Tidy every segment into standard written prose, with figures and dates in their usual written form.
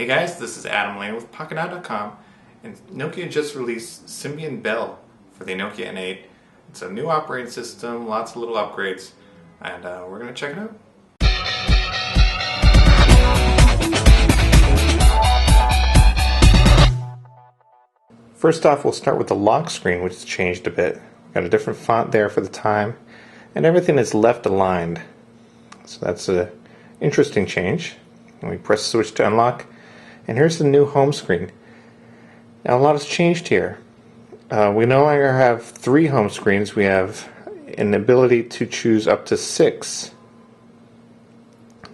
Hey guys, this is Adam Lane with Pocketnow.com, and Nokia just released Symbian Belle for the Nokia N8. It's a new operating system, lots of little upgrades, and we're going to check it out. First off, we'll start with the lock screen, which has changed a bit. Got a different font there for the time, and everything is left aligned. So that's an interesting change. And we press switch to unlock, and here's the new home screen. Now a lot has changed here. We no longer have 3 home screens. We have an ability to choose up to 6.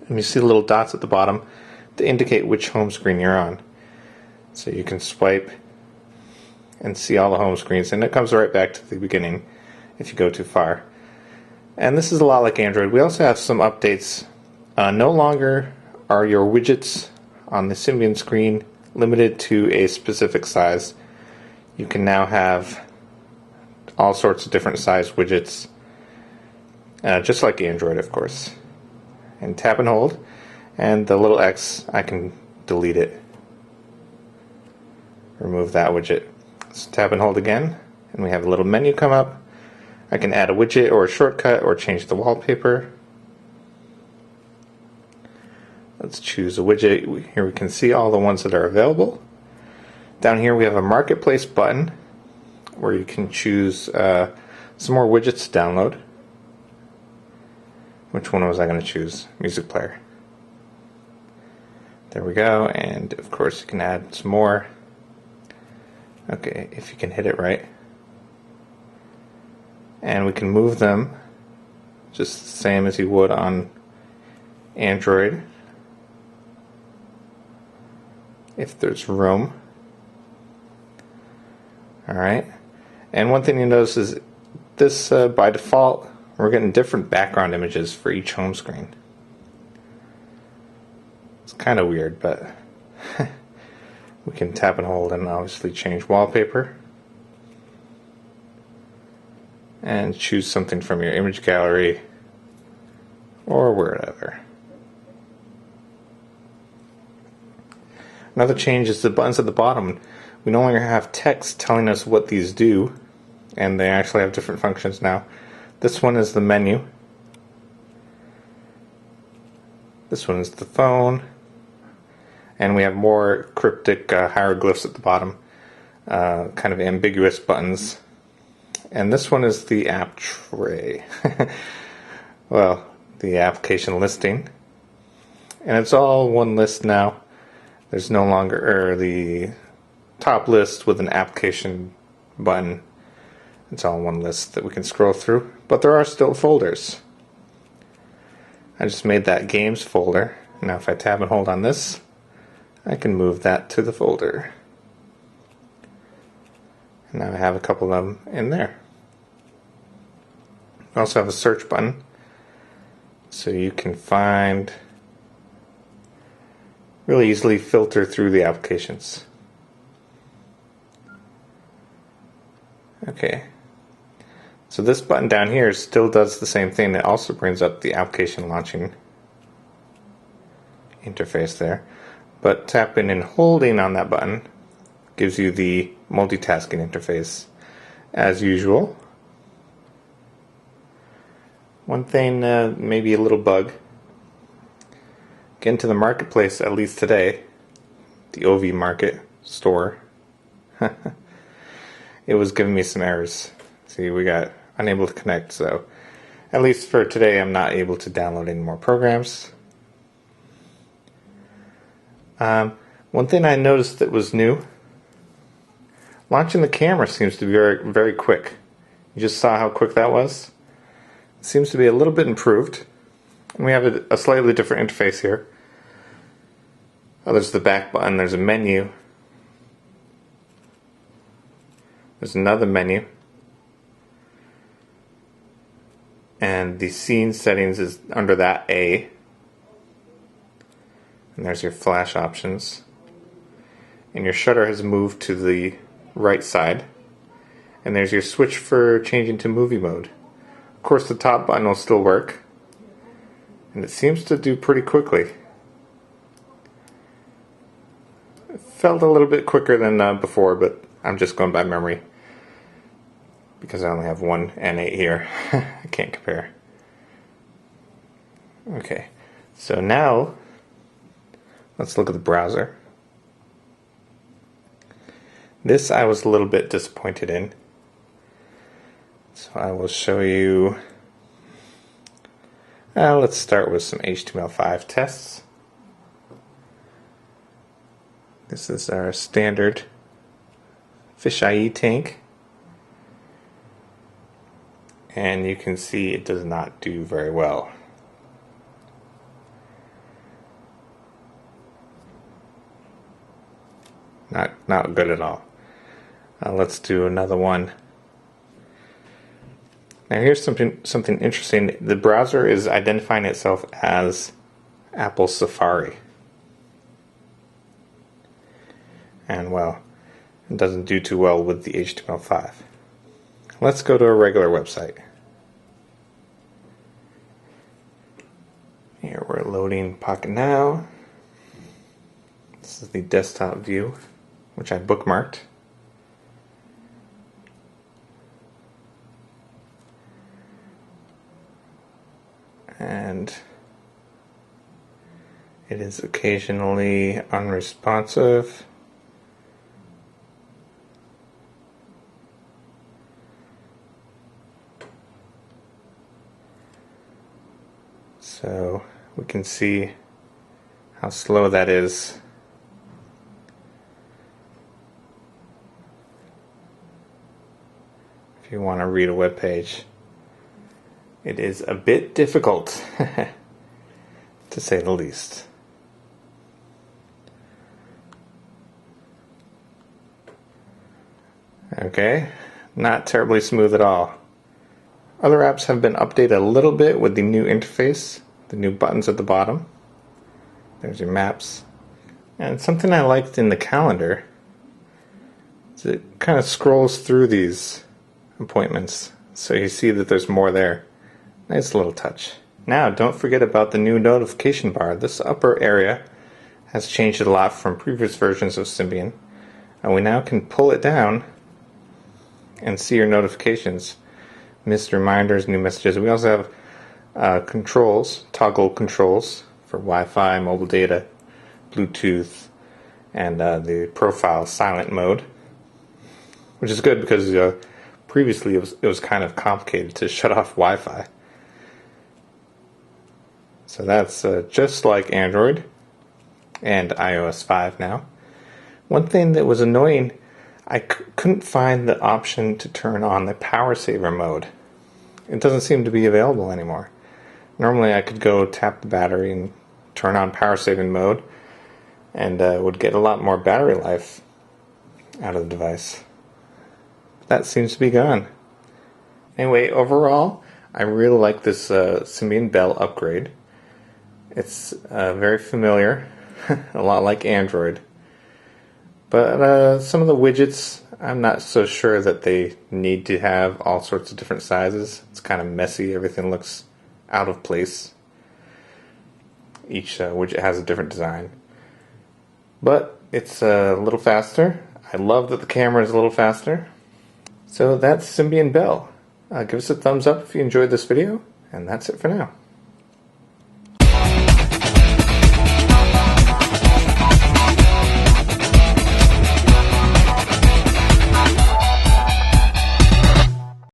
And you see the little dots at the bottom to indicate which home screen you're on. So you can swipe and see all the home screens, and it comes right back to the beginning if you go too far. And this is a lot like Android. We also have some updates. No longer are your widgets on the Symbian screen limited to a specific size. You can now have all sorts of different size widgets, just like Android, of course. And tap and hold, and the little X, I can delete it. Remove that widget. So tap and hold again, and we have a little menu come up. I can add a widget or a shortcut or change the wallpaper. Let's choose a widget. Here we can see all the ones that are available. Down here we have a marketplace button where you can choose some more widgets to download. Which one was I going to choose? Music player. There we go, and of course you can add some more. Okay, if you can hit it right. And we can move them just the same as you would on Android if there's room. Alright, and one thing you notice is this by default we're getting different background images for each home screen. It's kind of weird, but we can tap and hold and obviously change wallpaper and choose something from your image gallery or wherever. Another change is the buttons at the bottom. We no longer have text telling us what these do, and they actually have different functions now. This one is the menu. This one is the phone. And we have more cryptic hieroglyphs at the bottom, kind of ambiguous buttons. And this one is the app tray. Well, the application listing. And it's all one list now. There's no longer the top list with an application button. It's all one list that we can scroll through. But there are still folders. I just made that games folder. Now if I tap and hold on this, I can move that to the folder. And now I have a couple of them in there. I also have a search button, so you can find, really easily filter through the applications. Okay, so this button down here still does the same thing. It also brings up the application launching interface there. But tapping and holding on that button gives you the multitasking interface as usual. One thing, maybe a little bug. Get into the marketplace, at least today, the OV Market store. It was giving me some errors. See, we got unable to connect, so at least for today I'm not able to download any more programs. One thing I noticed that was new, launching the camera seems to be very, very quick. You just saw how quick that was. It seems to be a little bit improved. And we have a slightly different interface here. Oh, there's the back button, there's a menu. There's another menu. And the scene settings is under that A. And there's your flash options. And your shutter has moved to the right side. And there's your switch for changing to movie mode. Of course, the top button will still work. And it seems to do pretty quickly. It felt a little bit quicker than before, but I'm just going by memory because I only have one N8 here. I can't compare. Okay, so now let's look at the browser. This I was a little bit disappointed in. So I will show you, let's start with some HTML5 tests. This is our standard fisheye tank. And you can see it does not do very well. Not good at all. Let's do another one. Now here's something interesting. The browser is identifying itself as Apple Safari. And well, it doesn't do too well with the HTML5. Let's go to a regular website. Here we're loading Pocketnow. This is the desktop view, which I bookmarked. And it is occasionally unresponsive. So we can see how slow that is. If you want to read a web page, it is a bit difficult, to say the least. Okay, not terribly smooth at all. Other apps have been updated a little bit with the new interface, the new buttons at the bottom. There's your maps. And something I liked in the calendar is it kind of scrolls through these appointments, so you see that there's more there. Nice little touch. Now, don't forget about the new notification bar. This upper area has changed a lot from previous versions of Symbian. And we now can pull it down and see your notifications. Missed reminders, new messages. We also have controls, toggle controls for Wi-Fi, mobile data, Bluetooth, and the profile silent mode, which is good because previously it was kind of complicated to shut off Wi-Fi. So that's just like Android and iOS 5 now. One thing that was annoying, I couldn't find the option to turn on the power saver mode. It doesn't seem to be available anymore. Normally I could go tap the battery and turn on power saving mode and would get a lot more battery life out of the device. That seems to be gone. Anyway, overall, I really like this Symbian Belle upgrade. It's very familiar, a lot like Android. But some of the widgets, I'm not so sure that they need to have all sorts of different sizes. It's kind of messy, everything looks out of place. Each widget has a different design. But it's a little faster. I love that the camera is a little faster. So that's Symbian Belle. Give us a thumbs up if you enjoyed this video, and that's it for now.